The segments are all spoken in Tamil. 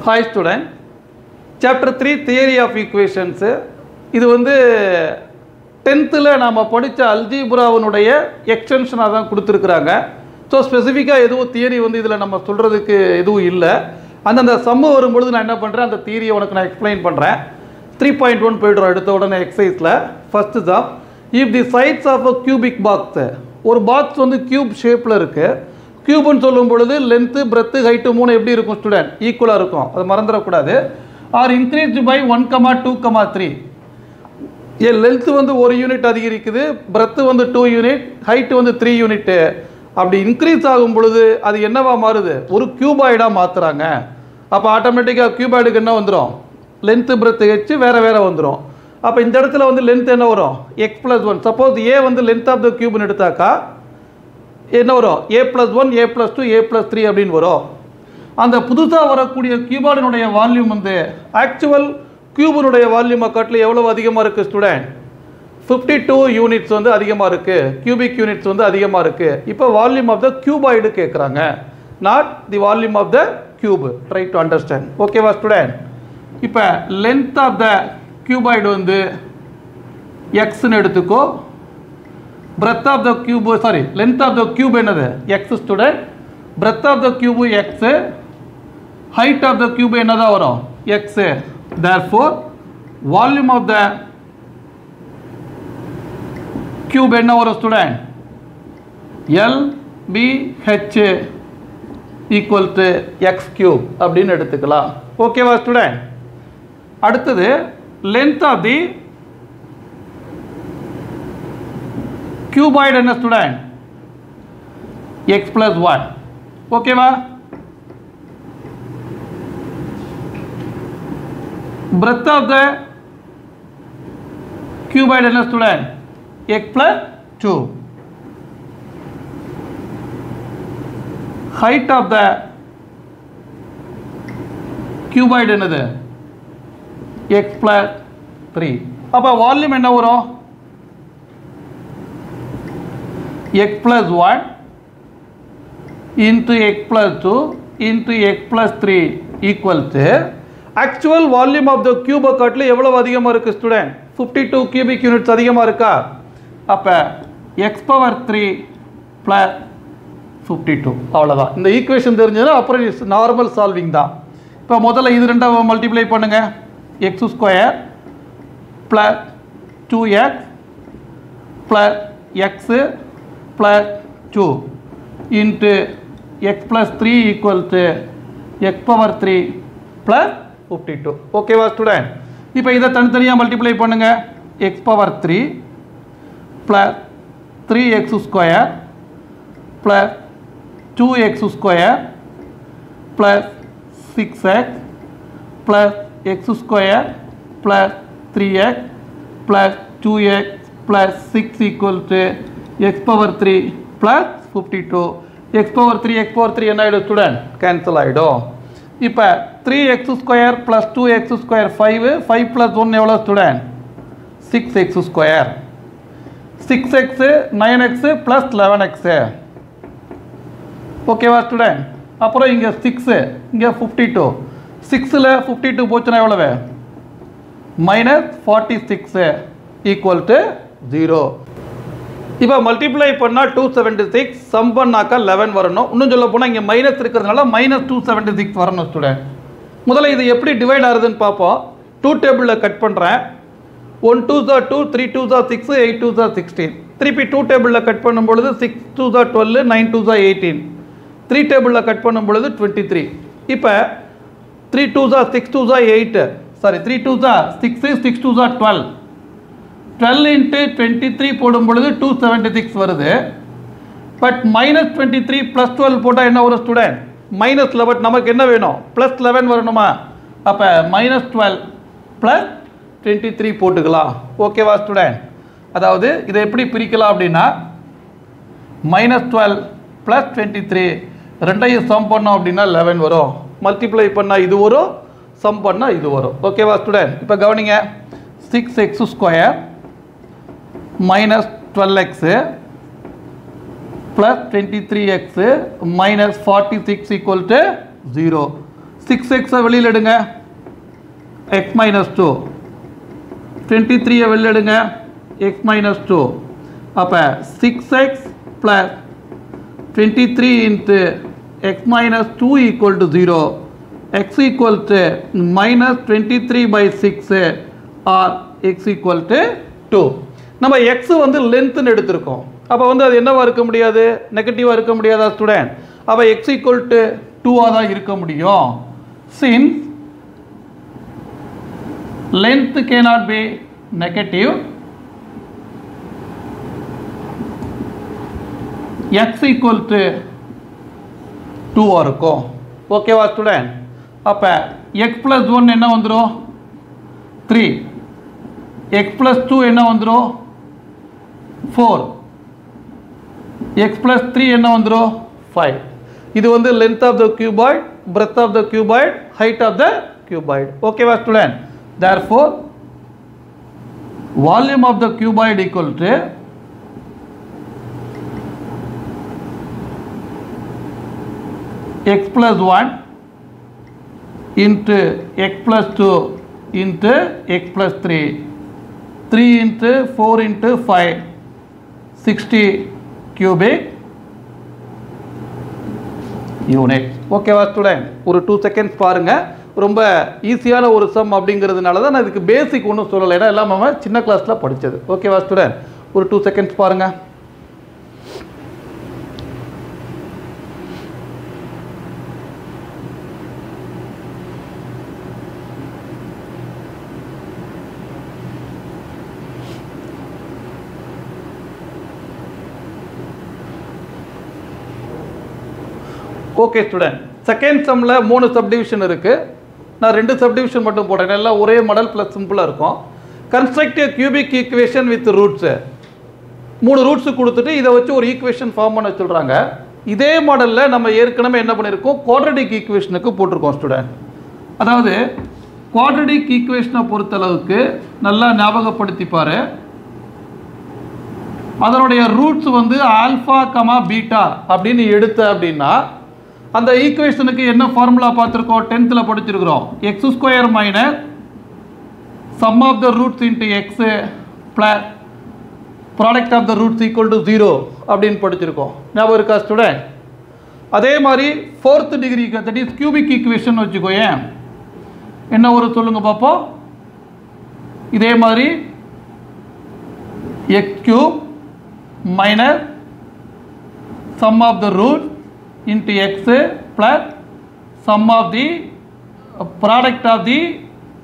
Hi student, chapter 3 theory of equations. இது வந்து 10th நாம படிச்ச அல்ஜீப்ராவுடைய எக்ஸ்டென்ஷனாக தான் கொடுத்துருக்குறாங்க. ஸோ ஸ்பெசிஃபிக்காக எதுவும் தியரி வந்து இதில் நம்ம சொல்கிறதுக்கு எதுவும் இல்லை. அந்தந்த சம்மு வரும்பொழுது நான் என்ன பண்ணுறேன், அந்த தியரியை உனக்கு நான் எக்ஸ்பிளைன் பண்ணுறேன். 3.1 போய்டுறோம் எடுத்த உடனே எக்ஸசைஸில். ஃபஸ்ட்டு தான், if the sides of a cubic box, ஒரு பாக்ஸ் வந்து கியூப் ஷேப்பில் இருக்குது. கியூப்னு சொல்லும் பொழுது லென்த்து பிரெத்து ஹைட்டு 3 எப்படி இருக்கும் ஸ்டூடெண்ட்? ஈக்குவலாக இருக்கும், அதை மறந்துடக்கூடாது. R increased by 1,2,3. லென்த்து வந்து 1 யூனிட் அதிகரிக்குது, பிரெத்து வந்து 2 யூனிட், ஹைட்டு வந்து 3 யூனிட்டு. அப்படி இன்க்ரீஸ் ஆகும் பொழுது அது என்னவா மாறுது? ஒரு கியூபாய்டாக மாற்றுறாங்க. அப்போ ஆட்டோமேட்டிக்காக கியூபாய்டுக்கு என்ன வந்துடும்? லென்த்து பிரெத்து ஹெச்சு வேறு வேறு வந்துடும். அப்போ இந்த இடத்துல வந்து லென்த் என்ன வரும்? x+1. சப்போஸ் ஏ வந்து லென்த் ஆஃப் த கியூப்னு எடுத்தாக்கா என்ன வரும்? a+1, a+2, a+3 அப்படின்னு வரும். அந்த புதுசாக வரக்கூடிய கியூபாய்டினுடைய வால்யூம் வந்து ஆக்சுவல் கியூபினுடைய வால்யூமை காட்டில் எவ்வளவு அதிகமாக இருக்குது ஸ்டூடெண்ட்? 52 யூனிட்ஸ் வந்து அதிகமாக இருக்குது, கியூபிக் யூனிட்ஸ் வந்து அதிகமாக இருக்குது. இப்போ வால்யூம் ஆஃப் த கியூபாய்டு கேட்குறாங்க, not the volume of the cube. Try to understand. ஓகேவா ஸ்டூடெண்ட்? இப்போ லென்த் ஆஃப் த கியூபாய்டு வந்து எக்ஸ்ன்னு எடுத்துக்கோ. breadth of the cube, sorry, length of the cube என்னது? x student. breadth of the cube x, height of the cube என்னதான் வரும்? x. therefore volume of the cube என்ன வரும் student? LBH equal to x cube அப்படின்னு எடுத்துக்கலாம். ஓகேவா ஸ்டூடெண்ட்? அடுத்தது length of the cuboid என்ன ஸ்டூடெண்ட்? x+1. ஓகேவா? breadth of the cuboid என்ன student? x+2. height of the cuboid என்னது? x+3. அப்போ வால்யூம் என்ன வரும்? x+1 into x+2 into x+3 equal to actual volume of the cube காட்டில் எவ்வளவு அதிகமாக இருக்குது ஸ்டூடெண்ட்? 52 cubic units அதிகமாக இருக்கா? அப்போ x⁻3 plus 52. அவ்வளோதான். இந்த ஈக்குவேஷன் தெரிஞ்சதுன்னா அப்புறம் நார்மல் சால்விங் தான். இப்போ முதல்ல இது ரெண்டாவது மல்டிப்ளை பண்ணுங்க. x² plus 2x plus x plus 2 into x+3 equal to x⁻3 plus 52. ஓகேவா ஸ்டூடெண்ட்? இப்போ இதை தனித்தனியாக மல்டிப்ளை பண்ணுங்க. x⁻3 plus 3x² plus 2x² plus 6x plus x² plus 3x plus 2x plus 6 equal to x⁻3 plus 52. x⁻3 என்ன ஆகிடும் ஸ்டூடெண்ட்? கேன்சல் ஆகிடும். இப்போ 3x² plus 2x² 5, 5 plus 1 எவ்வளோ student? 6x². 6x 9x plus 11x. ஓகேவா ஸ்டூடெண்ட்? அப்புறம் இங்கே 6, இங்கே 52. 6ல் 52 போச்சுன்னா எவ்வளவு? -46 equal to 0. இப்போ மல்டிப்ளை பண்ணால் 276, சம் பண்ணாக்கா 11 வரணும். இன்னும் சொல்ல போனால் இங்கே மைனஸ் இருக்கிறதுனால -276 வரணும் ஸ்டூடெண்ட். முதல்ல இது எப்படி டிவைட் ஆகுதுன்னு பார்ப்போம். 2 டேபிளில் கட் பண்ணுறேன். 1 2s are 2, 3 2s are 6, 8 2s are 16. திருப்பி 2 டேபிளில் கட் பண்ணும் பொழுது 6 2s are 12, 9 2s are 18. 3 டேபிளில் கட் பண்ணும் பொழுது 23. இப்போ 3 2s are 6 2s are 8, sorry 3 2s are 6, 6 2s are 12. 12 into 23 போடும் பொழுது 276 வருது. பட் -23 + 12 போட்டால் என்ன வரும் ஸ்டூடெண்ட்? -11. பட் நமக்கு என்ன வேணும்? +11 வரணுமா? அப்போ -12 + 23 போட்டுக்கலாம். ஓகேவா ஸ்டூடெண்ட்? அதாவது இதை எப்படி பிரிக்கலாம் அப்படின்னா -12 + 23 ரெண்டையும் சம் பண்ணோம் அப்படின்னா 11 வரும். மல்டிப்ளை பண்ணால் இது வரும், சம் பண்ணால் இது வரும். ஓகேவா ஸ்டூடெண்ட்? இப்போ கவனிங்க. 6x² -12x plus 23x minus 46 equal to 0. 6x வெளியில் எடுங்க, x minus 2. 23 வெளியில் எடுங்க, x minus 2. அப்போ 6x plus 23 into x minus 2 equal to 0. X equal to minus 23 by 6 or x equal to 2. நம்ம x வந்து லென்த்னு எடுத்திருக்கோம். அப்போ வந்து அது என்னவா இருக்க முடியாது, நெகட்டிவாக இருக்க முடியாதா ஸ்டூடெண்ட்? அப்போ x equal to 2 தான் இருக்க முடியும். Since length cannot be negative, x equal to 2 இருக்கும். ஓகேவா ஸ்டூடெண்ட்? அப்போ x plus 1 என்ன வந்துடும்? 3. x plus 2 என்ன வந்துடும்? 4. x plus 3 என்ன வந்துடும்? 5. இது வந்து length of the cuboid, breadth of the cuboid, height of the cuboid. ஓகேவா student? Therefore, volume of the cuboid equal to x plus 1 into x plus 2 into x plus 3. 3 into 4 into 5. 60 cubic unit. ஓகேவா ஸ்டூடெண்ட்? ஒரு 2 செகண்ட்ஸ் பாருங்க. ரொம்ப ஈஸியான ஒரு சம் அப்படிங்கிறதுனால தான் நான் இதுக்கு பேசிக் ஒன்றும் சொல்லலை, ஏன்னா எல்லாம் நம்ம சின்ன கிளாஸில் படித்தது. ஓகேவா ஸ்டூடெண்ட்? ஒரு 2 செகண்ட்ஸ் பாருங்க. ஓகே ஸ்டூடெண்ட், செகண்ட் சம்மில் 3 சப்டிவிஷன் இருக்குது. நான் 2 சப்டிவிஷன் மட்டும் போட்டேன், எல்லாம் ஒரே மாடல் ப்ளஸ் சிம்பிளாக இருக்கும். Construct a cubic equation with roots. 3 roots கொடுத்துட்டு இதை வச்சு ஒரு ஈக்குவேஷன் ஃபார்ம் பண்ண சொல்கிறாங்க. இதே மாடலில் நம்ம ஏற்கனவே என்ன பண்ணியிருக்கோம், குவாட்ரடிக் ஈக்குவேஷனுக்கு போட்டிருக்கோம் ஸ்டூடெண்ட். அதாவது குவாட்ரடிக் ஈக்குவேஷனை பொறுத்தளவுக்கு நல்லா ஞாபகப்படுத்திப்பார். அதனுடைய ரூட்ஸ் வந்து ஆல்ஃபா கமா பீட்டா அப்படின்னு எடுத்த அப்படின்னா அந்த ஈக்குவேஷனுக்கு என்ன ஃபார்முலா பார்த்துருக்கோம், 10th படிச்சிருக்கிறோம். x square minus sum of the roots into x plus product of the roots equal to 0 அப்படின்னு படிச்சிருக்கோம். ஞாபகம் இருக்கா ஸ்டூடெண்ட்? அதே மாதிரி 4th டிகிரிக்கு, தட் இஸ் கியூபிக் ஈக்குவேஷன் வச்சுக்கோயேன். என்ன ஒரு சொல்லுங்க பார்ப்போம். இதே மாதிரி x cube minus sum of the root into x plus sum of the product of the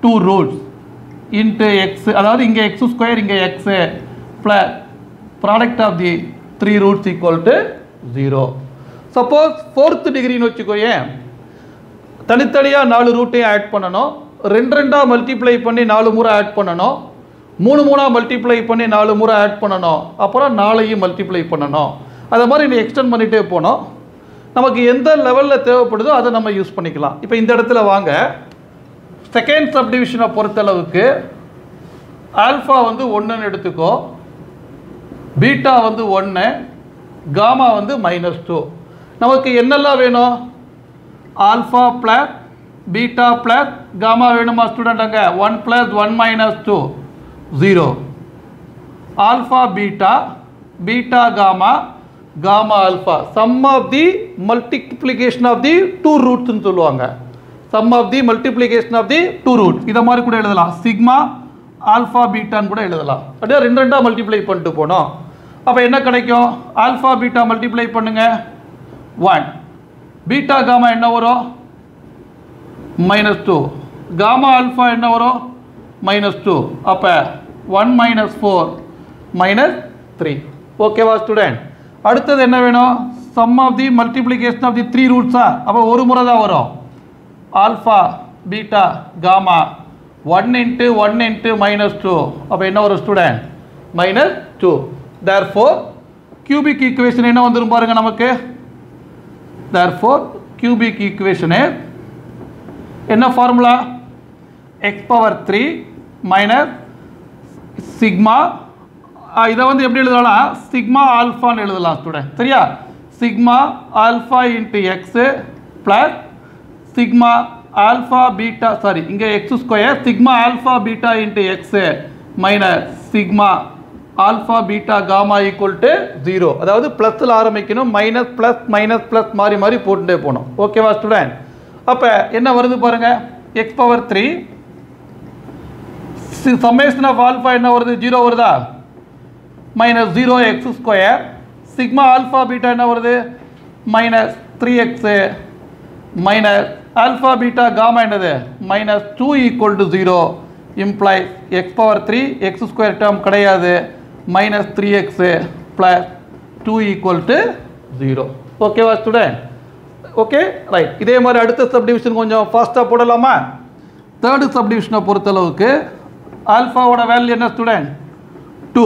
2 roots into x, அதாவது இங்கே x ஸ்கொயர் இங்கே x plus product of the 3 roots equal to 0. Suppose 4th டிகிரின்னு வச்சுக்கோயேன், தனித்தனியாக 4 ரூட்டையும் ஆட் பண்ணணும், 2 மல்டிப்ளை பண்ணி 4 முறை ஆட் பண்ணணும், 3 மல்டிப்ளை பண்ணி 4 முறை ஆட் பண்ணணும், அப்புறம் 4ஐயும் மல்டிப்ளை பண்ணணும். அதை மாதிரி நீ எக்ஸ்டெண்ட் பண்ணிகிட்டே போனோம். நமக்கு எந்த லெவலில் தேவைப்படுதோ அதை நம்ம யூஸ் பண்ணிக்கலாம். இப்போ இந்த இடத்துல வாங்க, செகண்ட் சப்டிவிஷனை பொறுத்தளவுக்கு ஆல்ஃபா வந்து 1ன்னு எடுத்துக்கோ, பீட்டா வந்து 1, காமா வந்து -2. நமக்கு என்னெல்லாம் வேணும், alpha plus beta plus gamma வேணுமா ஸ்டூடெண்ட்? அங்கே 1 + 1 - 2 0. Alpha beta, beta gamma, gamma alpha, sum of the multiplication of the 2 ரூட்ஸ்ன்னு சொல்லுவாங்க. Sum of the multiplication of the 2 roots. இதை மாதிரி கூட எழுதலாம், சிக்மா ஆல்ஃபா பீட்டான்னு கூட எழுதலாம். அப்படியே 2 மல்டிப்ளை பண்ணிட்டு போனோம். அப்போ என்ன கிடைக்கும், ஆல்ஃபா பீட்டா மல்டிப்ளை பண்ணுங்க 1, பீட்டா காமா என்ன வரும் -2, காமா ஆல்ஃபா என்ன வரும் -2. அப்போ 1 - 4 -3. ஓகேவா ஸ்டூடெண்ட்? அடுத்தது என்ன வேணும், sum of the multiplication of the 3 ரூட்ஸா. அப்போ ஒரு முறை தான் வரும், ஆல்ஃபா பீட்டா காமா 1 × 1 × -2. அப்போ என்ன வரும் ஸ்டூடெண்ட், -2. தேர்ஃபோர் கியூபிக் ஈக்குவேஷன் என்ன வந்துடும் பாருங்க நமக்கு. தேர்ஃபோர் கியூபிக் ஈக்குவேஷனு என்ன ஃபார்முலா, x⁻³ மைனஸ் சிக்மா. இதை வந்து எப்படி எழுதலாம், சிக்மா ஆல்ஃபான்னு எழுதலாம் ஸ்டூடெண்ட். சரியா, sigma alpha into x plus sigma alpha beta sorry இங்கே x square sigma alpha beta into x minus sigma alpha beta gamma equal to 0. அதாவது ப்ளஸில் ஆரம்பிக்கணும், மைனஸ் ப்ளஸ் மாறி மாறி போட்டுட்டே போகணும். ஓகேவா ஸ்டூடெண்ட்? அப்போ என்ன வருது பாருங்கள், x power 3 summation of alpha என்ன வருது, 0 வருதா, minus 0 x square sigma alpha beta என்ன வருது minus 3x minus alpha beta gamma என்னது minus 2 equal to 0 implies x power 3 x square term கிடையாது minus 3x plus 2 equal to 0. ஓகேவா ஸ்டூடெண்ட்? Okay right. இதே மாதிரி அடுத்த சப்டிவிஷன் கொஞ்சம் ஃபாஸ்ட்டாக போடலாமா? தேர்டு சப்டிவிஷனை பொறுத்தளவுக்கு ஆல்ஃபாவோட வேல்யூ என்ன ஸ்டூடெண்ட் 2,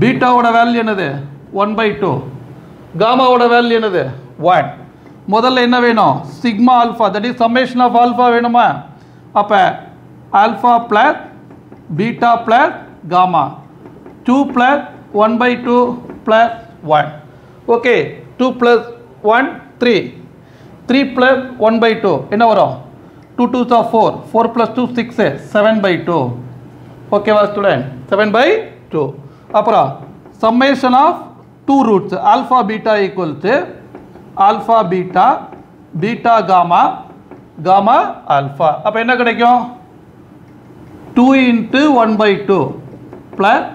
பீட்டாவோட வேல்யூ என்னது 1/2, காமாவோட வேல்யூ என்னது 1. முதல்ல என்ன வேணும், sigma alpha that is summation of alpha வேணுமா? அப்போ alpha plus beta plus gamma 2 plus 1/2 plus 1. Okay 2 plus 1 3 plus 1/2 என்ன வரும் 2 2s are 4 ப்ளஸ் 2 6 7/2. ஓகேவா ஸ்டூடெண்ட்? 7/2. அப்புறம் summation of 2 roots alpha beta equal to alpha beta beta gamma gamma alpha. அப்போ என்ன கிடைக்கும் 2 into 1/2 plus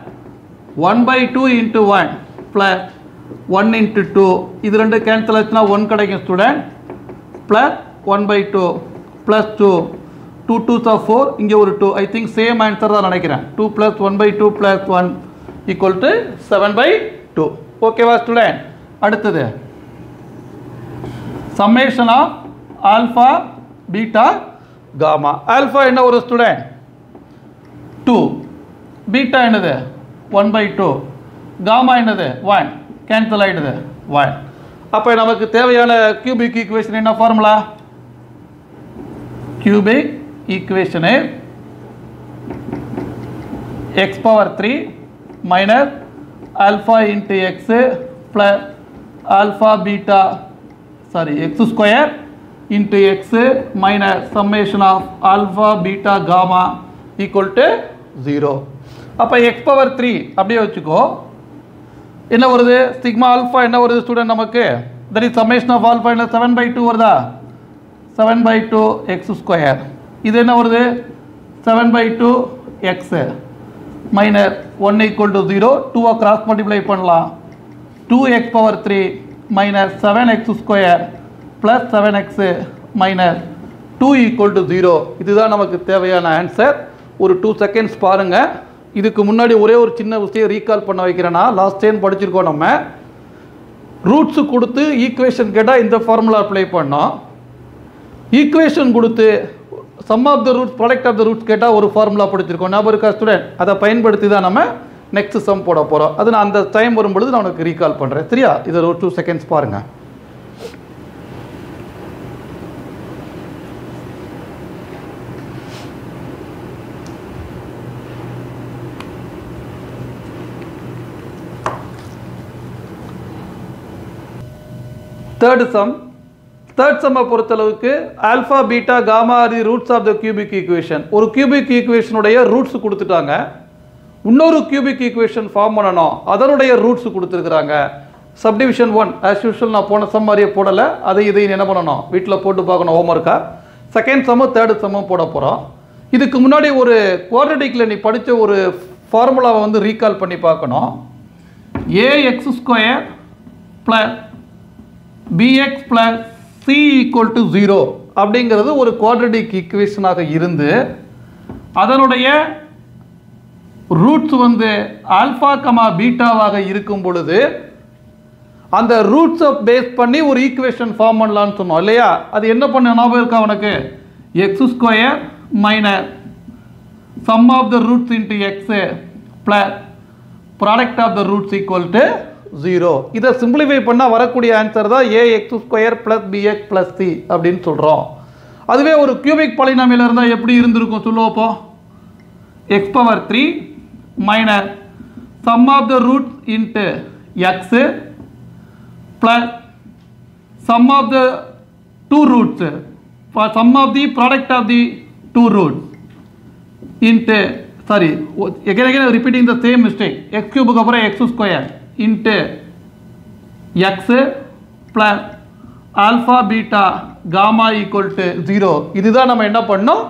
1/2 into 1 plus 1 into 2 இது ரெண்டு கேன்சல் ஆச்சுன்னா 1 கிடைக்கும் student plus 1/2 plus 2 2 2s are 4 இங்கே ஒரு 2 ஐ திங்க் சேம் ஆன்சர் தான் நினைக்கிறேன் 2 ப்ளஸ் 1/2 ப்ளஸ் 1 ஈக்குவல் டு 7/2. ஓகேவா ஸ்டூடெண்ட்? அடுத்தது summation of alpha beta gamma. Alpha என்ன ஒரு ஸ்டூடெண்ட் 2, பீட்டா என்னது 1/2, காமா என்னது 1 கேன்சல் ஆகிடுது 1. அப்போ நமக்கு தேவையான கியூபிக் ஈக்குவேஷன் என்ன formula, cubic equation is x power 3 minus alpha into x plus alpha beta x square into x minus summation of alpha beta gamma equal to 0. அப்போ x power 3 அப்படியே வச்சுக்கோ, என்ன வருது சிக்மா ஆல்ஃபா என்ன வருது ஸ்டூடெண்ட் நமக்கு that is summation of alpha என்ன 7/2 வருதா 7/2 x ஸ்கொயர் இது என்ன வருது 7/2 x minus 1 equal to 0 2 cross multiply பண்ணலாம் 2x power 3 minus 7x square plus 7x minus 2 equal to 0. இதுதான் நமக்கு தேவையான ஆன்சர். ஒரு 2 செகண்ட்ஸ் பாருங்கள். இதுக்கு முன்னாடி ஒரே ஒரு சின்ன விஷயம் ரீகால் பண்ண வைக்கிறேன்னா லாஸ்ட் டைம் படிச்சிருக்கோம் நம்ம ரூட்ஸு கொடுத்து ஈக்குவேஷன் கேட்டால் இந்த ஃபார்முலா அப்ளை பண்ணோம், ஈக்குவேஷன் கொடுத்து sum of the roots product of the roots கேட்டால் ஒரு ஃபார்முலா படிச்சிருக்கோம். ஞாபகம் இருக்கா ஸ்டூடெண்ட்? அதை பயன்படுத்தி தான் நம்ம நெக்ஸ்ட் சம் போட போகிறோம். அது நான் அந்த டைம் வரும்பொழுது நான் உனக்கு ரீகால் பண்ணுறேன். சரியா? இதை ஒரு 2 செகண்ட்ஸ் பாருங்கள். தேர்ட் சம்மை பொறுத்தளவுக்கு alpha beta gamma are the roots of the cubic equation. ஒரு கியூபிக் ஈக்குவேஷனுடைய ரூட்ஸ் கொடுத்துட்டாங்க, இன்னொரு கியூபிக் ஈக்குவேஷன் ஃபார்ம் பண்ணணும், அதனுடைய ரூட்ஸ் கொடுத்துருக்குறாங்க. சப்டிவிஷன் 1 ஆஸ் யூஷுவல் நான் போன சம் மாதிரியே போடலை, அதை இதையும் என்ன பண்ணணும் வீட்டில் போட்டு பார்க்கணும் ஹோம்ஒர்க்கா. செகண்ட் சம்மும் தேர்டு சம்மும் போட போகிறோம். இதுக்கு முன்னாடி ஒரு குவாட்ரடிக்கில் நீ படித்த ஒரு ஃபார்முலாவை வந்து ரீகால் பண்ணி பார்க்கணும். ax square plus bx plus c equal to 0 அப்படிங்கிறது ஒரு குவாட்ரடிக் ஈக்குவேஷனாக இருந்து அதனுடைய ரூட்ஸ் வந்து ஆல்ஃபா கமா பீட்டாவாக இருக்கும் பொழுது அந்த ரூட்ஸை பேஸ் பண்ணி ஒரு ஈக்குவேஷன் ஃபார்ம் பண்ணலான்னு சொன்னோம் இல்லையா? அது என்ன பண்ண ஞாபகம் இருக்கா உனக்கு? X square minus sum of the roots into x plus product of the roots equal to 0. இதை சிம்பிளிஃபை பண்ணால் வரக்கூடிய ஆன்சர் தான் ax square plus bx plus c அப்படின்னு சொல்கிறோம். அதுவே ஒரு கியூபிக் பாலினாமியல் இருந்தால் எப்படி இருந்திருக்கும் சொல்லுவோப்போ? x power 3 minus sum of the roots into x plus sum of the 2 roots for sum of the product of the two roots into, sorry, again repeating the same mistake, x cube க்கு அப்புறம் x square into x plus alpha beta gamma equal to 0. இதுதான் நம்ம என்ன பண்ணோம்,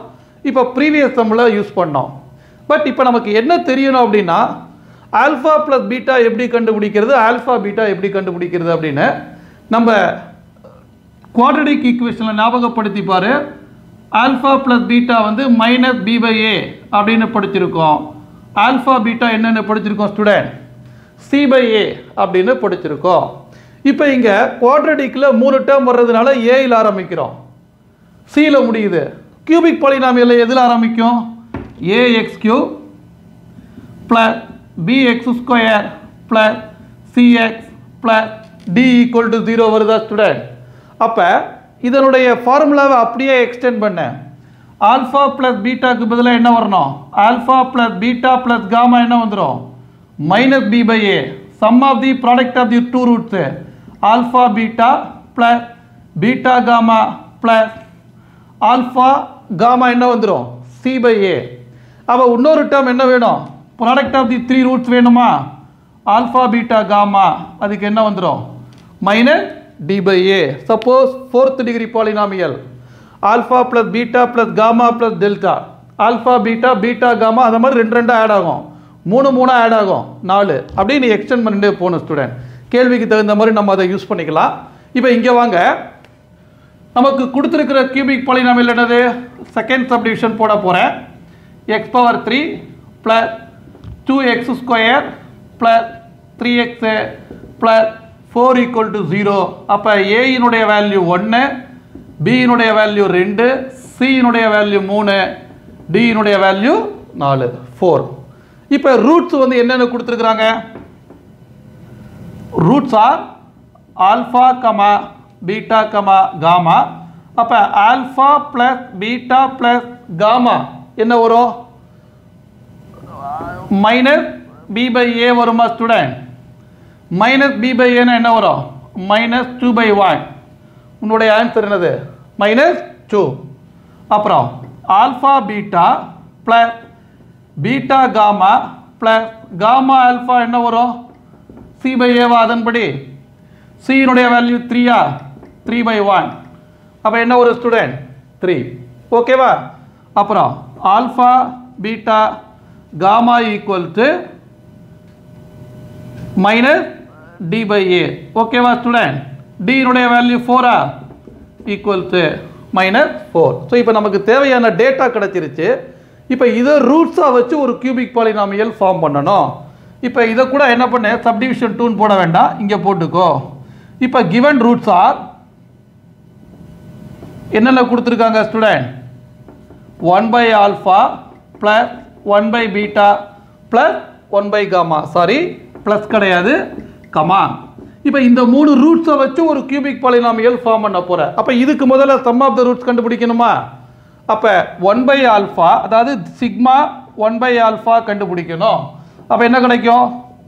இப்போ ப்ரீவியஸ் சம்மில் யூஸ் பண்ணோம். பட் இப்போ நமக்கு என்ன தெரியணும் அப்படின்னா, ஆல்ஃபா ப்ளஸ் பீட்டா எப்படி கண்டுபிடிக்கிறது, ஆல்ஃபா பீட்டா எப்படி கண்டுபிடிக்கிறது அப்படின்னு நம்ம குவாட்ரடிக் ஈக்குவேஷனில் ஞாபகப்படுத்தி பாரு. ஆல்ஃபா ப்ளஸ் பீட்டா வந்து மைனஸ் பி பை ஏ அப்படின்னு படிச்சிருக்கோம். ஆல்ஃபா பீட்டா என்னென்னு படிச்சிருக்கோம் ஸ்டூடெண்ட், சி பை ஏ அப்படின்னு படிச்சிருக்கோம். இப்போ இங்கே குவாட்ரடிக்கில் 3 டேர்ம் வர்றதுனால ஏயில் ஆரம்பிக்கிறோம், சியில் முடியுது. கியூபிக் பாலினாமியல் எதில் ஆரம்பிக்கும், a x cube plus b x square plus c x plus d equal to 0 வருதா ஸ்டூடெண்ட். அப்போ இதனுடைய ஃபார்முலாவை அப்படியே எக்ஸ்டெண்ட் பண்ணேன். ஆல்ஃபா ப்ளஸ் பீட்டாக்கு பதிலாக என்ன வரணும், alpha plus beta plus gamma என்ன வந்துடும், minus b by a, sum of the product of the two roots alpha beta plus beta gamma plus alpha gamma என்ன வந்துடும், சி பை ஏ. அப்போ இன்னொரு டேர்ம் என்ன வேணும், ப்ராடக்ட் ஆஃப் தி 3 ரூட்ஸ் வேணுமா, ஆல்ஃபா பீட்டா காமா, அதுக்கு என்ன வந்துடும், minus D by a. Suppose 4th degree polynomial alpha plus beta plus gamma plus delta, alpha beta beta gamma அந்த மாதிரி 2 ஆட் ஆகும், 3 ஆட் ஆகும், 4 அப்படி நீ எக்ஸ்டெண்ட் பண்ணிட்டே போகணும் ஸ்டூடெண்ட். கேள்விக்கு தகுந்த மாதிரி நம்ம அதை யூஸ் பண்ணிக்கலாம். இப்போ இங்கே வாங்க, நமக்கு கொடுத்துருக்கிற கியூபிக் பாலினாமியல் என்னது, செகண்ட் சப்டிவிஷன் போட போகிறேன். X power 3 plus 2x square plus 3x plus 4 equal to 0. அப்போ ஏயினுடைய வேல்யூ 1, பியினுடைய வேல்யூ 2, சியினுடைய வேல்யூ 3, டியினுடைய வேல்யூ 4, 4. இப்போ ரூட்ஸ் வந்து என்னென்ன கொடுத்துருக்குறாங்க, roots are alpha comma beta comma gamma. அப்போ alpha plus beta plus gamma என்ன வரும், மைனஸ் பி பை ஏ வருமா ஸ்டூடெண்ட். மைனஸ் பி பை ஏன்னா என்ன வரும், மைனஸ் 2/1. உன்னுடைய ஆன்சர் என்னது, மைனஸ் 2. அப்புறம் alpha beta plus beta gamma plus gamma alpha என்ன வரும், சி பை ஏவா. அதன்படி சியினுடைய வேல்யூ 3ஆ, 3/1. அப்போ என்ன ஒரு ஸ்டூடெண்ட் 3. ஓகேவா. அப்புறம் alpha beta gamma equal to minus D by A. ஓகேவா ஸ்டூடெண்ட். டியினுடைய வேல்யூ 4ஆ, ஈக்குவல் டு மைனஸ் 4. ஸோ இப்போ நமக்கு தேவையான டேட்டா கிடச்சிருச்சு. இப்போ இதை ரூட்ஸாக வச்சு ஒரு கியூபிக் பாலினாமியல் ஃபார்ம் பண்ணணும். இப்போ இதை கூட என்ன பண்ண, சப்டிவிஷன் 2 போட வேண்டாம், இங்கே போட்டுக்கோ. இப்போ கிவன் ரூட்ஸ் ஆர் என்னென்ன கொடுத்துருக்காங்க ஸ்டூடெண்ட், 1/ஆல்ஃபா ப்ளஸ் 1/பீட்டா ப்ளஸ் 1/காமா. சாரி, ப்ளஸ் கிடையாது, கமா. இப்போ இந்த 3 ரூட்ஸை வச்சு ஒரு கியூபிக் பாலினாமியல் ஃபார்ம் பண்ண போகிறேன். அப்போ இதுக்கு முதல்ல சம் ஆஃப் த ரூட்ஸ் கண்டுபிடிக்கணுமா. அப்போ 1/ஆல்ஃபா, அதாவது சிக்மா 1/ஆல்ஃபா கண்டுபிடிக்கணும். அப்போ என்ன கிடைக்கும்,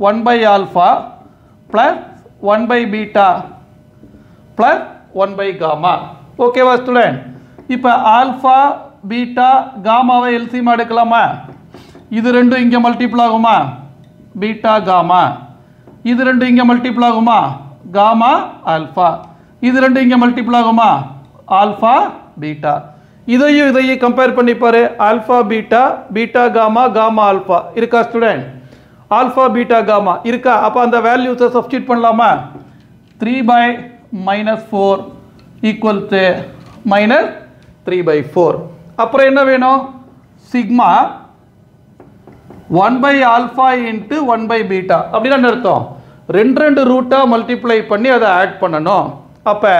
1/ஆல்ஃபா ப்ளஸ் 1/பீட்டா ப்ளஸ் 1/காமா. ஓகேவா ஸ்டூடெண்ட். இப்போ ஆல்ஃபா பீட்டா காமாவை எல்சிஎம் எடுக்கலாமா. இது ரெண்டும் இங்கே மல்டிபிள் ஆகுமா, பீட்டா காமா. இது ரெண்டும் இங்கே மல்டிபிள் ஆகுமா, காமா ஆல்ஃபா. இது ரெண்டும் இங்கே மல்டிபிள் ஆகுமா, ஆல்ஃபா பீட்டா. இதையும் கம்பேர் பண்ணி பாரு. Alpha beta, beta gamma, gamma alpha இருக்கா ஸ்டூடெண்ட். ஆல்ஃபா பீட்டா காமா இருக்கா. அப்போ அந்த வேல்யூஸை சப்ஸ்டியூட் பண்ணலாமா. 3/-4 ஈக்குவல் டு மைனஸ் 3/4. அப்புறம் என்ன வேணும், சிக்மா 1/ஆல்ஃபா இன்ட்டு 1/பீட்டா அப்படின்னு அர்த்தம். 2 ரூட்டாக மல்டிப்ளை பண்ணி அதை ஆட் பண்ணணும். அப்போ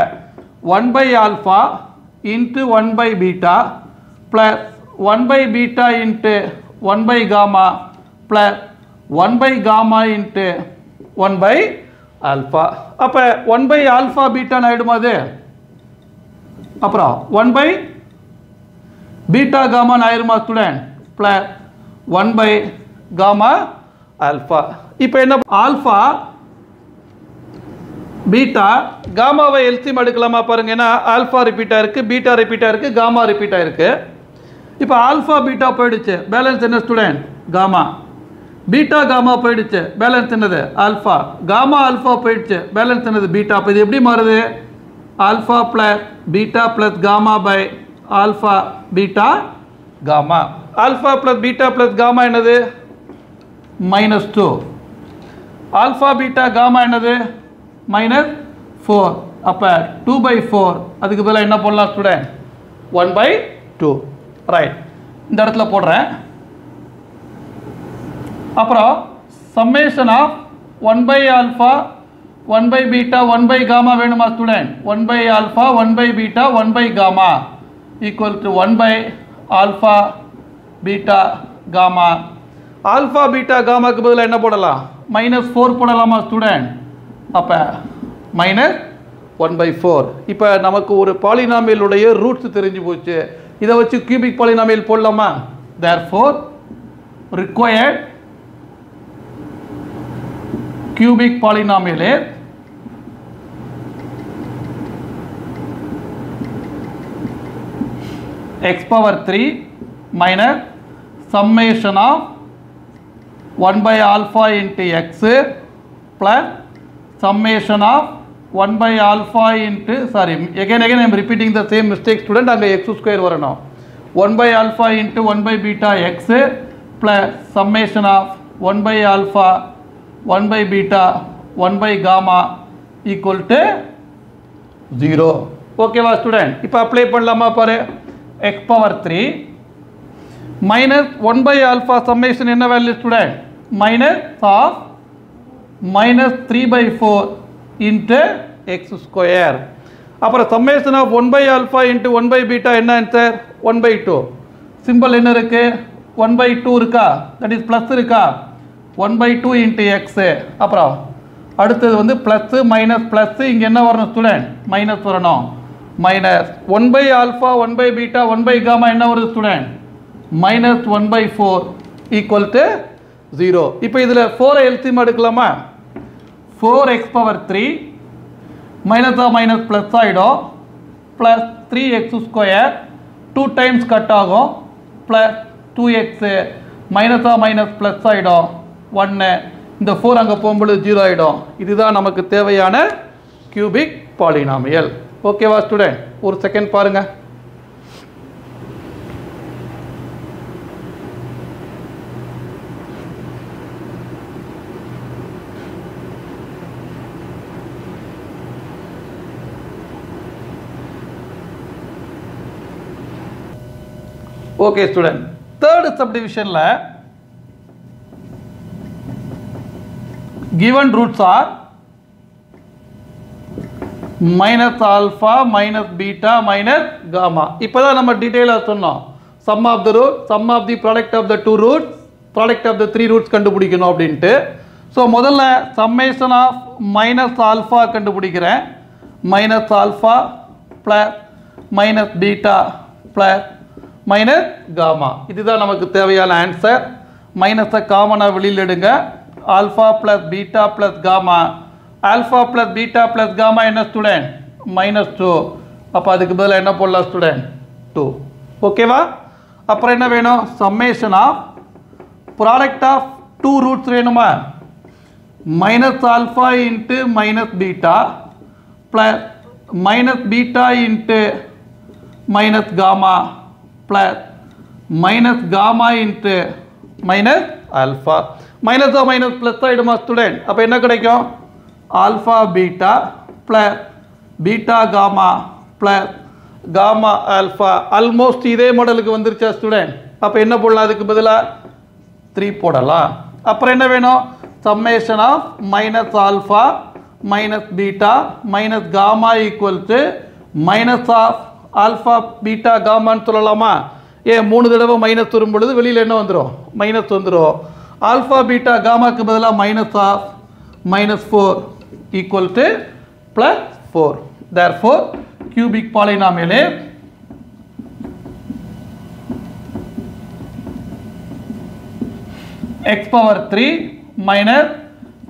1/ஆல்ஃபா இன்ட்டு 1/பீட்டா ப்ளஸ் 1/பீட்டா இன்ட்டு 1/காமா ப்ளஸ் 1/காமா இன்ட்டு 1/ஆல்ஃபா. அப்போ 1/ஆல்ஃபா பீட்டான்னு ஆகிடுமா அது. அப்புறம் 1/பீட்டா காமான்னு ஆயிருமா ஸ்டூடெண்ட், ப்ளஸ் 1/காமா ஆல்ஃபா. இப்போ என்ன, ஆல்ஃபா பீட்டா காமாவை எல்சிஎம் எடுக்கலாமா பாருங்க. ஏன்னா ஆல்ஃபா ரிப்பீட்டாக இருக்குது, பீட்டா ரிப்பீட்டாக இருக்குது, காமா ரிப்பீட்டாக இருக்குது. இப்போ ஆல்ஃபா பீட்டா போயிடுச்சு, பேலன்ஸ் என்ன ஸ்டூடெண்ட்? காமா. பீட்டா காமா போயிடுச்சு, பேலன்ஸ் என்னது? ஆல்ஃபா. காமா ஆல்ஃபா போயிடுச்சு, பேலன்ஸ் என்னது? பீட்டா. அப்போ இது எப்படி மாறுது? Alpha plus beta plus gamma by alpha beta gamma. Alpha plus beta plus gamma என்னது? -2. ஆல்ஃபா பீட்டா காமா என்னது? -4. அப்போ 2/4. அதுக்கு பதிலாக என்ன போடலாம் ஸ்டூடெண்ட்? 1/2. ரைட், இந்த இடத்துல போடுறேன். அப்புறம் சம்மேஷன் ஆஃப் 1/ஆல்ஃபா 1/பீட்டா 1/காமா வேணுமா ஸ்டூடெண்ட்? 1/ஆல்ஃபா 1/பீட்டா 1/காமா ஈக்குவல் டு 1/ஆல்ஃபா பீட்டா காமா. ஆல்ஃபா பீட்டா காமாக்கு பதிலாக என்ன போடலாம்? -4 போடலாமா ஸ்டூடெண்ட்? அப்போ -1/4. இப்போ நமக்கு ஒரு பாலினாமியலுடைய ரூட்ஸ் தெரிஞ்சு போச்சு. இதை வச்சு கியூபிக் பாலினாமியல் போடலாமா? therefore required cubic polynomial is x⁻³ minus summation of 1/alpha into x plus summation of 1/alpha into, sorry, again I am repeating the same mistake student. அங்கே x² வரணும். 1/alpha into 1/beta x plus summation of 1/alpha 1/beta 1/gamma equal to 0. ஓகேவா ஸ்டூடெண்ட்? இப்போ அப்ளை பண்ணலாமா பாரு. x⁻³ minus 1/alpha summation என்ன வேல்யூ ஸ்டூடெண்ட்? -3/4 into x². அப்புறம் summation of 1/alpha into 1/beta என்ன ஆன்சர்? 1/2. சிம்பிள் என்ன இருக்கு? 1/2 இருக்கா? தட் இஸ் ப்ளஸ் இருக்கா? 1/2 into x. அப்புறம் அடுத்தது வந்து ப்ளஸ் மைனஸ் ப்ளஸ், இங்கே என்ன வரணும் ஸ்டூடெண்ட்? மைனஸ் வரணும். மைனஸ் 1/alpha 1/beta 1/gamma என்ன வருது ஸ்டூடெண்ட்? -1/4 equal to 0. இப்போ இதில் 4 எல்சிஎம் எடுக்கலாமா? 4x⁻³ மைனஸ் ப்ளஸ் ஆகிடும், ப்ளஸ் 3x², 2 டைம்ஸ் கட் ஆகும், ப்ளஸ் 2x மைனஸ் ப்ளஸ் ஆகிடும் 1. இந்த 4 அங்கே போகும்பொழுது 0 ஆகிடும். இதுதான் நமக்கு தேவையான கியூபிக் பாலினாமியல். ஓகேவா ஸ்டூடெண்ட்? ஒரு செகண்ட் பாருங்க. ஓகே ஸ்டூடெண்ட், தேர்ட் சப்டிவிஷன்ல given roots are -alpha -beta -gamma. இப்போதான் நம்ம டீடைலாக சொன்னோம். Sum of the root, sum of the product of the 2 roots, product of the 3 roots கண்டுபிடிக்கணும் அப்படின்ட்டு. ஸோ முதல்ல சம்மேஷன் ஆஃப் -alpha கண்டுபிடிக்கிறேன். -alpha plus -beta plus -gamma. இதுதான் நமக்கு தேவையான ஆன்சர். மைனஸை காமனாக வெளியில் எடுங்க. Alpha plus beta plus gamma. Alpha plus beta plus gamma என்ன ஸ்டூடெண்ட்? -2. அப்போ அதுக்கு பதிலாக என்ன போடலாம் ஸ்டூடெண்ட்? 2. ஓகேவா? அப்புறம் என்ன வேணும்? Summation of product of 2 roots வேணுமா? -alpha into -beta plus -beta into -gamma plus -gamma into -alpha. மைனஸா மைனஸ் ப்ளஸ் ஆகிடுமா ஸ்டூடெண்ட்? அப்போ என்ன கிடைக்கும்? Alpha beta plus beta gamma plus gamma alpha. Almost இதே மாடலுக்கு வந்துருச்சா ஸ்டூடெண்ட்? அப்போ என்ன போடலாம்? அதுக்கு பதிலாக 3 போடலாம். அப்புறம் என்ன வேணும்? Summation of -alpha -beta -gamma equal to -alpha beta காமான்னு சொல்லலாமா? ஏன் 3 தடவை மைனஸ் வரும் பொழுது வெளியில் என்ன வந்துடும்? மைனஸ் வந்துடும். ஆல்ஃபா பீட்டா காமாக்கு பதிலாக -4 equal to +4. therefore cubic polynomial is x⁻³ minus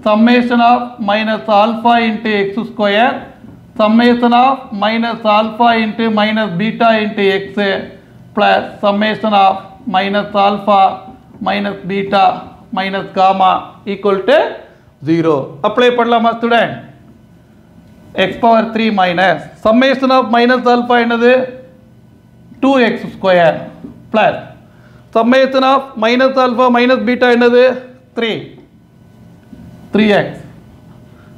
summation of minus alpha into x square, summation of minus alpha into minus beta into x plus summation of minus alpha minus beta minus gamma equal to 0. Apply பண்ணலாமா student? x power 3 minus summation of minus alpha என்னது 2x square plus summation of minus alpha minus beta என்னது 3x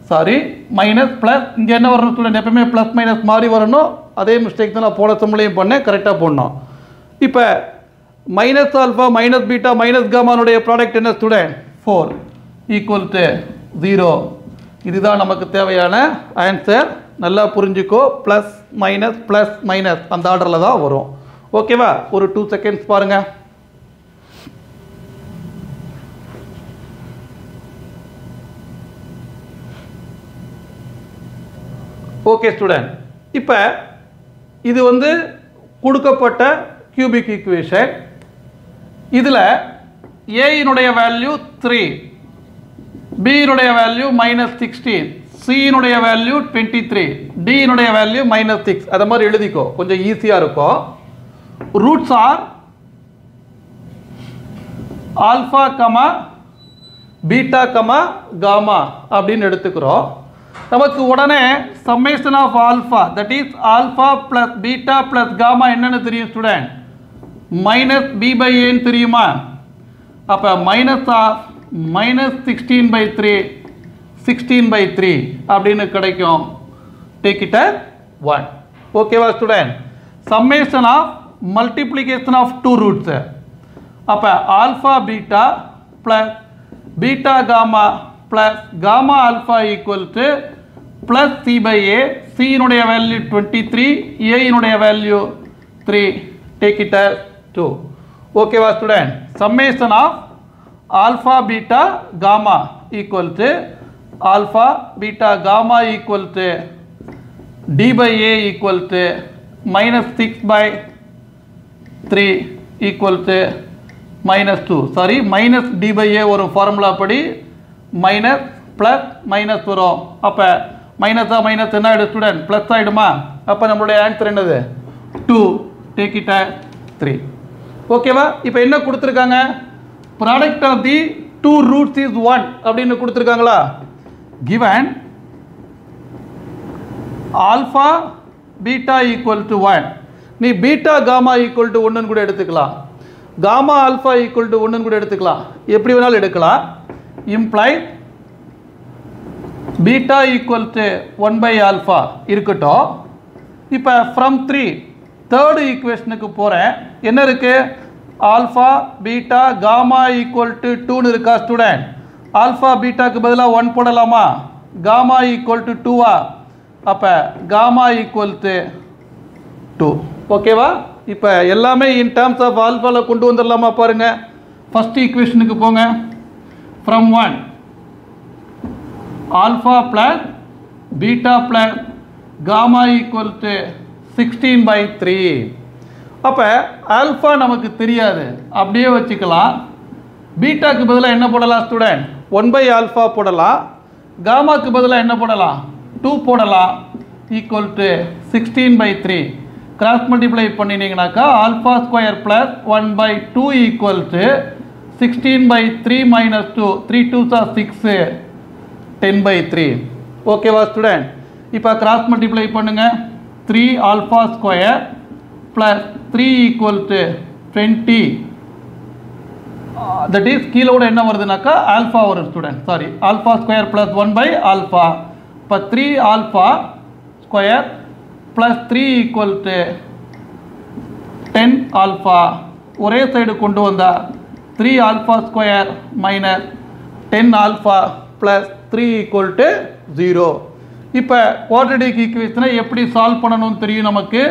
சாரி மைனஸ் ப்ளஸ் இங்கே என்ன வரணும் ஸ்டூடெண்ட் எப்பவுமே ப்ளஸ் மைனஸ் மாறி வரணும் அதே மிஸ்டேக் தான் நான் போன சம்பளையும் பண்ணேன் கரெக்டாக போடணும் இப்போ minus alpha minus beta minus காமானுடைய ப்ராடக்ட் என்ன ஸ்டூடெண்ட் 4 ஈக்குவல் டு 0 இதுதான் நமக்கு தேவையான ஆன்சர் நல்லா புரிஞ்சுக்கோ ப்ளஸ் மைனஸ் அந்த ஆர்டரில் தான் வரும் ஓகேவா ஒரு 2 செகண்ட்ஸ் பாருங்கள் ஓகே ஸ்டூடெண்ட் இப்போ இது வந்து கொடுக்கப்பட்ட கியூபிக் ஈக்குவேஷன் இதில் ஏயினுடைய வேல்யூ 3 பியினுடைய வேல்யூ -16 சியினுடைய வேல்யூ 23 டியினுடைய வேல்யூ -6 அதை மாதிரி எழுதிக்கோ கொஞ்சம் ஈஸியாக இருக்கும் roots are alpha comma beta comma gamma அப்படின்னு எடுத்துக்கிறோம் நமக்கு உடனே summation of alpha that is alpha plus beta plus gamma என்னன்னு தெரியும் student minus b by a தெரியுமா அப்போ -16/3 அப்படின்னு கிடைக்கும் take it as 1 ஓகேவா student summation of multiplication of two roots அப்போ alpha beta plus beta gamma plus gamma alpha equal to plus c by a c இனுடைய வேல்யூ 23 a இனுடைய வேல்யூ 3 take it as 2 ஓகேவா student summation of alpha beta gamma equal to alpha beta gamma equal to d by a equal to -6/3 equal to -2 sorry minus d by a ஒரு ஃபார்முலா படி மைனஸ் ப்ளஸ் மைனஸ் வரும் அப்போ மைனஸாக மைனஸ் என்ன ஆகிடும் ஸ்டூடெண்ட் ப்ளஸ் ஆகிடுமா அப்போ நம்மளுடைய ஆன்சர் என்னது 2 டேக் இட் 3 ஓகேவா இப்போ என்ன கொடுத்துருக்காங்க product of the two roots is 1 அப்படின்னு கொடுத்துருக்காங்களா given alpha beta equal to 1 நீ பீட்டா காமா ஈக்குவல் டு 1 கூட எடுத்துக்கலாம் காமா ஆல்ஃபா ஈக்குவல் டு 1 கூட எடுத்துக்கலாம் எப்படி வேணாலும் எடுக்கலாம் implies beta equal to 1 by alpha இருக்கட்டும் இப்போ from 3 தேர்டு ஈக்குவேஷனுக்கு போகிறேன் என்ன இருக்கு alpha beta gamma equal to 2 இருக்கா ஸ்டூடெண்ட் ஆல்ஃபா பீட்டாக்கு பதிலாக 1 போடலாமா காமா ஈக்குவல் டு 2 அப்போ காமா ஈக்குவல் டு 2 ஓகேவா இப்போ எல்லாமே இன் டேர்ம்ஸ் ஆஃப் ஆல்ஃபாவில் கொண்டு வந்துடலாமா பாருங்கள் ஃபஸ்ட் ஈக்குவேஷனுக்கு போங்க from 1 alpha plus beta plus gamma equal to 16/3 அப்போ ஆல்ஃபா நமக்கு தெரியாது அப்படியே வச்சுக்கலாம் பீட்டாக்கு பதிலாக என்ன போடலாம் ஸ்டூடெண்ட் 1 by alpha போடலாம் காமாக்கு பதிலாக என்ன போடலாம் 2 போடலாம் ஈக்குவல் டு 16/3 கிராஸ் மல்டிப்ளை பண்ணினீங்கனாக்கா alpha square plus 1/2 equal to 16/3 minus 2 3 2s are 6 10/3 ஓகேவா ஸ்டூடெண்ட் இப்போ கிராஸ் மல்டிப்ளை பண்ணுங்க 3 alpha square plus 3 equal to 20 that is கீழோட என்ன வருதுனாக்கா ஆல்ஃபா வரும் student sorry alpha square plus 1 by alpha இப்போ 3 alpha square plus 3 equal to 10 alpha ஒரே சைடு கொண்டு வந்தா 3 alpha square minus 10 alpha plus 3 equal to 0 இப்போ குவாட்ரேட்டிக் ஈக்குவேஷனை எப்படி சால்வ் பண்ணணும்னு தெரியும் நமக்கு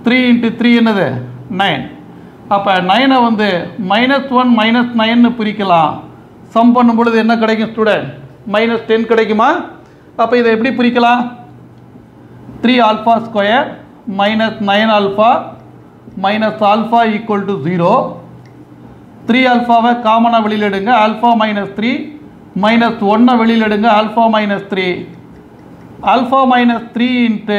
3 into 3 என்னது 9 அப்போ 9 வந்து -1 -9 பிரிக்கலாம் சம் பண்ணும்பொழுது என்ன கிடைக்கும் ஸ்டூடெண்ட் -10 கிடைக்குமா அப்போ இதை எப்படி பிரிக்கலாம் 3 alpha square minus 9 alpha minus alpha equal to 0 3 ஆல்ஃபாவை காமனாக வெளியில் எடுங்க ஆல்ஃபா -3 மைனஸ் ஒன்னை வெளியில் எடுங்க, alpha minus 3. Alpha minus 3 into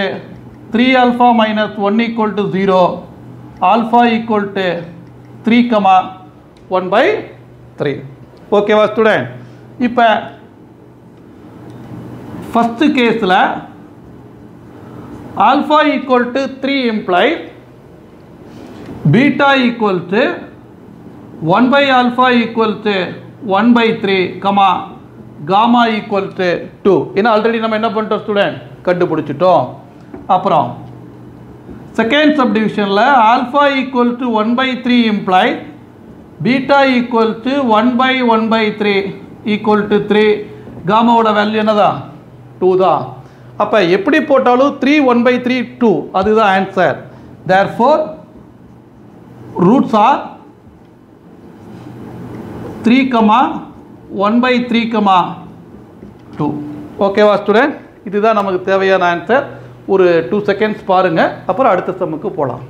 3 alpha minus 1 equal to 0. Alpha equal to 3, 1/3. ஓகேவா ஸ்டூடெண்ட்? இப்போ ஃபஸ்ட்டு கேஸில் alpha equal to 3 implies beta equal to 1/ஆல்ஃபா equal to 1/3, gamma equal to 2. ஏன்னா ஆல்ரெடி நம்ம என்ன பண்ணிட்டோம் ஸ்டூடெண்ட்? கண்டுபிடிச்சிட்டோம். அப்புறம் செகண்ட் சப்டிவிஷனில் alpha equal to 1/3 implies beta equal to 1/1/3 equal to 3. காமாவோட வேல்யூ என்னதான்? 2 தான். அப்போ எப்படி போட்டாலும் 3 1/3 2 அதுதான் ஆன்சர். Therefore roots R 3, 1/3, 2. ஓகேவா ஸ்டூடெண்ட்? இதுதான் நமக்கு தேவையான ஆன்சர். ஒரு 2 செகண்ட்ஸ் பாருங்கள், அப்புறம் அடுத்த சம்முக்கு போகலாம்.